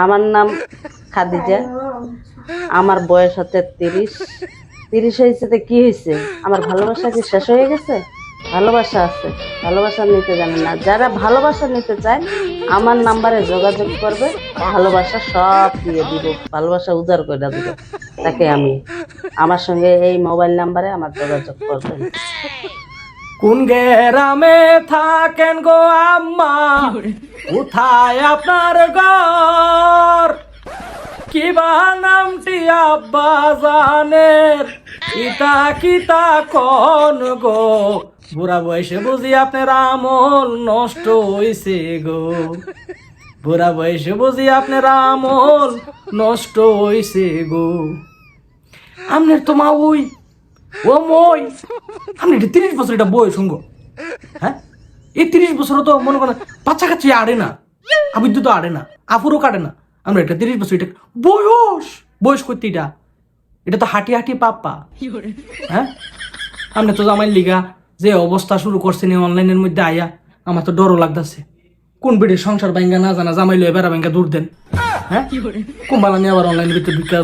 আমার নাম খাদিজা। আমার বয়স হচ্ছে 30। 30 হয়েছে তো কি হয়েছে? আমার ভালোবাসা কি শেষ হয়ে গেছে? ভালোবাসা আছে, ভালোবাসা নিতে জানেন না। যারা ভালোবাসা নিতে চায় আমার নাম্বারে যোগাযোগ করবে, ভালোবাসা সব দিয়ে দিব, ভালোবাসা উজাড় করে দিব তাকে আমি। আমার সঙ্গে এই মোবাইল নাম্বারে আমার যোগাযোগ করবেন। কোন গ্রামে থাকেন গো আম্মা, কোথায় আপনার ঘর? কিবা নামটি আব্বা জানের, ইতা কিতা কোন গো? বুড়া বয়সে বুঝি আপনার আমল নষ্ট হইছে গো, বুড়া বয়সে বুঝি আপনার আমল নষ্ট হইছে গো। আপনার তো মা ওই ও মই, আপনি 30 বছর এটা বয়স শুনগো। হ্যাঁ, এই 30 বছর তো মনে করেন বাচ্চা কাচ্চা আড়ে না, আবিদ্যুৎ তো আড়ে না, আফুরও কাটে না। আমরা এটা 30 বছর, এটা বয়স বয়স করতে এটা, এটা তো হাঁটি হাঁটি পাপ্পা। হ্যাঁ, আপনি তো জামাই লিগা যে অবস্থা শুরু করছেন অনলাইনের মধ্যে আয়া, আমার তো ডরও লাগতেছে। কোন বিড়ির সংসার ভাঙ্গা না জানা জামাই লয়ে বেড়া ভাঙ্গা দূর দেন। হ্যাঁ, কুম্বালা নিয়ে আবার অনলাইনের ভিতরে ঢুকা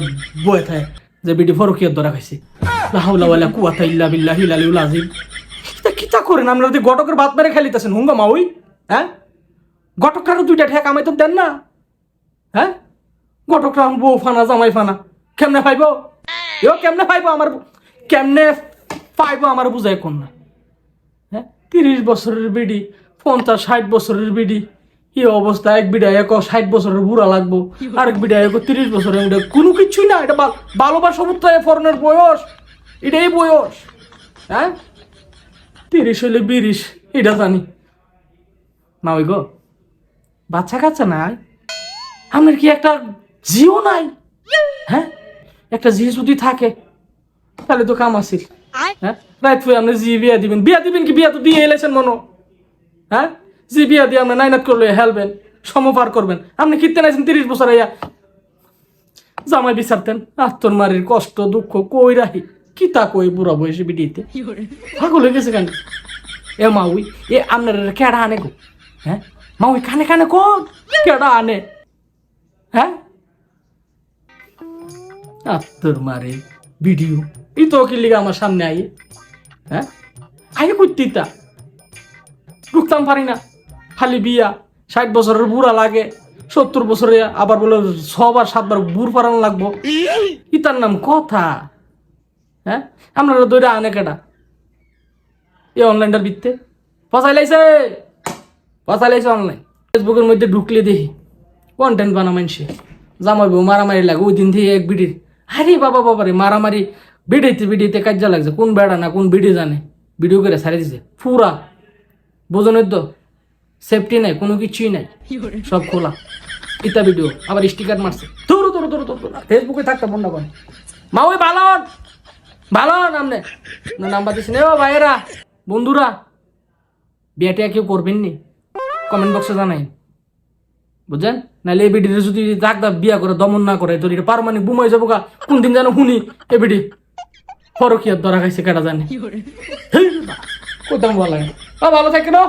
বয়ে থাকে যে বিডি ফরকিয়ার ধরা খাইছে। লাহাউলা ওয়ালা কুওয়াতা ইল্লা বিল্লাহিল আলিউল আযীম। কিতা করেন আপনারা? যদি গটকের ভাত মেরে খেলিতেছেন হুঙ্গা মাউই। হ্যাঁ, গটকটারও 2টা ঠেক আমায় তো দেন না। হ্যাঁ, গটকটা বউ ফানা জামাই ফানা কেমনে পাইবো? কেমনে পাইবো আমার, কেমনে পাইবো আমার বুঝাই কোন না। হ্যাঁ, 30 বছরের বিডি, 50-60 বছরের বিডি, এই অবস্থা। এক বিডায় 60 বছরের বুড়া লাগবো, আরেক বিডায় 30 বছরের। কোনো কিছুই না, এটা ভালোবাসা উত্তরায় ফরনের বয়স, এটাই বয়স। হ্যাঁ, 30 হইলে 20, এটা জানি না। ওই গো বাচ্চা কাচ্চা নাই, আমার কি একটা জিও নাই? হ্যাঁ, একটা জি যদি থাকে তাহলে তো কাম আছিল। হ্যাঁ, রাইত ফুয়ে আপনি জি বিয়া দিবেন, বিয়া দিবেন কি? বিয়া তো দিয়ে এলেছেন মনো। হ্যাঁ, জি বিয়া দিয়ে আপনি নাইনাত করলে হেলবেন, সমপার করবেন। আপনি কিনতে নাইছেন 30 বছর আইয়া জামাই বিচারতেন। আত্মর মারির কষ্ট দুঃখ কই রাহি, কি তা কই বুড়া বয়সে বিডিতে পাগল হয়ে গেছে কেন? এ মাউই, এ আপনার কেডা আনে গো? হ্যাঁ, মাউই কানে কানে কোন কেডা আনে? হ্যাঁ, আত্মর মারে ভিডিও ই তো কি লিগা আমার সামনে আইয়ে। হ্যাঁ, আইয়ে করতিতা ঢুকতাম পারি না। খালি বিয়া, 60 বছরের বুড়া লাগে, 70 বছরে আবার বলে 6বার 7বার বুড় পারানো লাগবো। ইতার নাম কথা? হ্যাঁ, আপনারা দৈরা আনে কেডা? এই অনলাইনটার ভিত্তে ফসাই লাইছে অনলাইন। ফেসবুকের মধ্যে ঢুকলে দেখি কন্টেন্ট বানা মানছে, জামাই বউ মারামারি লাগে। ওই দিন থেকে এক বিডির, আরে বাবা বাবারে মারামারি, বিডিতে কাজা লাগছে। কোন বেড়া না কোন বিডি জানে, ভিডিও করে ছাড়ে দিছে পুরা। বোঝনের তো সেফটি নাই, কোনো কিছুই নাই, সব খোলা। ইতা ভিডিও আবার স্টিকার মারছে। ধরো ধরো ধরো ধরো, ফেসবুকে থাকতে বন্ধ করেন। মা ওই বালন বালন আমনে নাম্বার দিচ্ছেন। ও ভাইয়েরা বন্ধুরা, বিয়াটিয়া কেউ করবেন নি? কমেন্ট বক্সে জানাই, বুঝছেন? নাহলে এই বিডিতে যদি দাগদা বিয়া করে দমন না করে তো এটা পারমানেন্ট বুমাই যাবো গা। কোন দিন যেন শুনি এ বিডি ফরকিয়ার ধরা খাইছে কেটা জানে। কোথাও ভালো লাগে। ভালো থাকে না।